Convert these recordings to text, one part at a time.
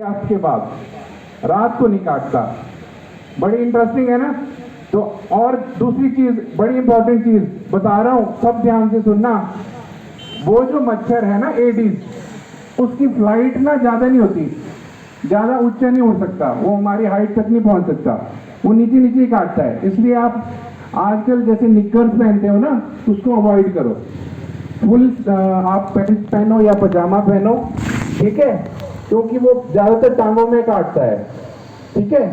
सूर्यास्त के बाद, रात को नहीं काटता। बड़ी इंटरेस्टिंग है ना। तो और दूसरी चीज, बड़ी इंपॉर्टेंट चीज बता रहा हूं, सब ध्यान से सुनना। वो जो मच्छर है ना एडीज, उसकी फ्लाइट ना ज्यादा नहीं होती, ज्यादा ऊंचा नहीं उड़ सकता, वो हमारी हाइट तक नहीं पहुंच सकता, वो नीचे नीचे ही काटता है। इसलिए आप आजकल जैसे निकर्स पहनते हो ना, उसको अवॉइड करो। फुल आप पैंट पहनो या पजामा पहनो, ठीक है, क्योंकि वो ज्यादातर टांगों में काटता है। ठीक है,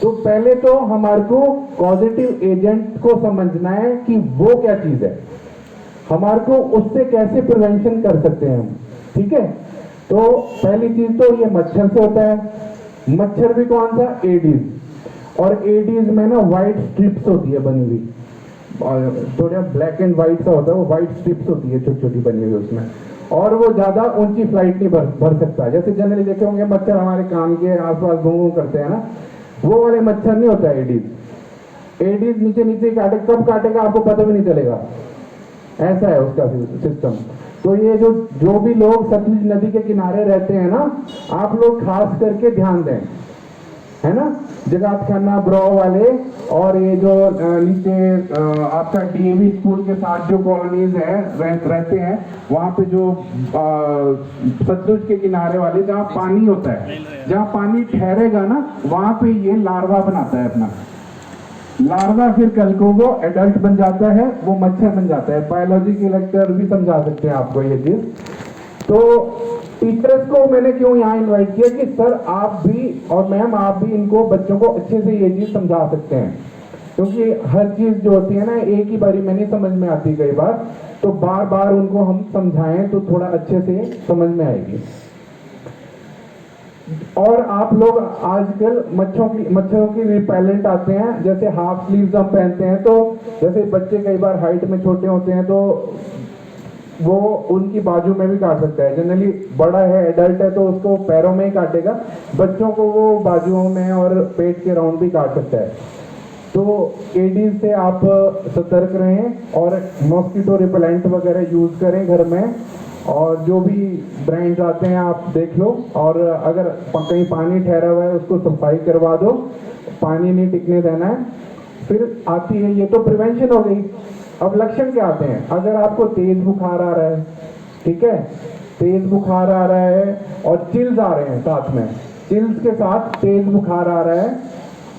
तो पहले तो हमारे को पॉजिटिव एजेंट को समझना है कि वो क्या चीज है, हमारे को उससे कैसे प्रिवेंशन कर सकते हैं हम। ठीक है, तो पहली चीज तो ये मच्छर से होता है। मच्छर भी कौन सा? एडीज। और एडीज में ना व्हाइट स्ट्रिप्स होती है बनी हुई, थोड़ा ब्लैक एंड व्हाइट सा होता है, वो व्हाइट स्ट्रिप्स होती है छोटी छोटी बनी हुई उसमें। और वो ज्यादा ऊंची फ्लाइट नहीं भर सकता। जैसे जनरली देखे होंगे मच्छर हमारे कान के आसपास घूम करते हैं ना, वो वाले मच्छर नहीं होता है एडीज। एडीज नीचे नीचे काटे, कब काटेगा आपको पता भी नहीं चलेगा, ऐसा है उसका सिस्टम। तो ये जो भी लोग सतलुज नदी के किनारे रहते हैं ना, आप लोग खास करके ध्यान दें, है ना, जगात खाना ब्रो वाले, और ये जो नीचे आपका डीएवी स्कूल के साथ जो कॉलोनीज है रहते हैं, वहां पे जो सतलुज के किनारे वाले जहाँ पानी होता है, जहाँ पानी ठहरेगा ना, वहां पे ये लार्वा बनाता है अपना। लार्वा फिर कल को वो एडल्ट बन जाता है, वो मच्छर बन जाता है। बायोलॉजी के लेक्चर भी समझा सकते हैं आपको ये चीज। तो टीचर्स को मैंने क्यों यहाँ इनवाइट किया कि सर आप भी और मैम आप भी इनको बच्चों को अच्छे से ये चीज समझा सकते हैं, क्योंकि हर चीज जो होती है ना एक ही बारी में नहीं समझ में आती, कई बार तो बार बार उनको हम समझाएं तो थोड़ा अच्छे से समझ में आएगी। और आप लोग आजकल मच्छरों की रिपेलेंट आते हैं, जैसे हाफ स्लीव्स हम पहनते हैं, तो जैसे बच्चे कई बार हाइट में छोटे होते हैं तो वो उनकी बाजू में भी काट सकता है। जनरली बड़ा है, एडल्ट है, तो उसको पैरों में ही काटेगा, बच्चों को वो बाजुओं में और पेट के राउंड भी काट सकता है। तो एडीज से आप सतर्क रहें और मॉस्किटो रिपेलेंट वगैरह यूज करें घर में, और जो भी ब्रांड्स आते हैं आप देख लो, और अगर कहीं पानी ठहरा हुआ है उसको सफाई करवा दो, पानी नहीं टिकने देना है। फिर आती है, ये तो प्रिवेंशन हो गई। अब लक्षण क्या आते हैं? अगर आपको तेज बुखार आ रहा है, ठीक है, तेज बुखार आ रहा है और चिल्स आ रहे हैं साथ में, चिल्स के साथ तेज बुखार आ रहा है,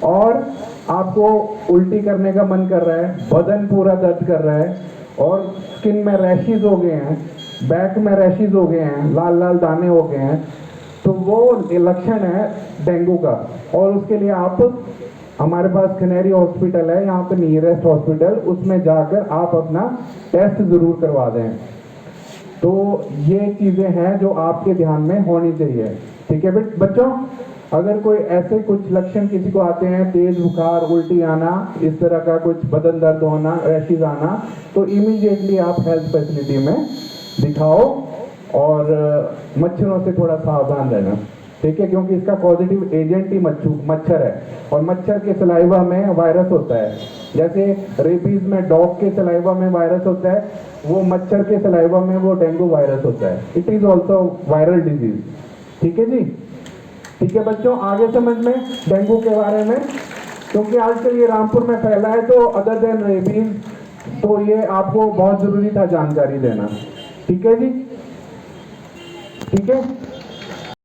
और आपको उल्टी करने का मन कर रहा है, बदन पूरा दर्द कर रहा है, और स्किन में रैशेज हो गए हैं, बैक में रैशेज हो गए हैं, लाल लाल दाने हो गए हैं, तो वो लक्षण है डेंगू का। और उसके लिए आप, हमारे पास खनेरी हॉस्पिटल है यहाँ पे, नियरेस्ट हॉस्पिटल, उसमें जाकर आप अपना टेस्ट जरूर करवा दें। तो ये चीजें हैं जो आपके ध्यान में होनी चाहिए। ठीक है बच्चों, अगर कोई ऐसे कुछ लक्षण किसी को आते हैं, तेज बुखार, उल्टी आना, इस तरह का कुछ बदन दर्द होना, रैशेज आना, तो इमीडिएटली आप हेल्थ फैसिलिटी में दिखाओ और मच्छरों से थोड़ा सावधान रहना। ठीक है, क्योंकि इसका पॉजिटिव एजेंट ही मच्छर है, और मच्छर के सलाइवा में वायरस होता है। जैसे रेबीज में डॉग के सलाइवा में वायरस होता है, वो मच्छर के सलाइवा में वो डेंगू वायरस होता है। It is also viral disease. ठीक है जी, ठीक है बच्चों, आगे समझ में डेंगू के बारे में, क्योंकि आजकल ये रामपुर में फैला है, तो अदर देन रेबीज, तो ये आपको बहुत जरूरी था जानकारी देना। ठीक है जी, ठीक है।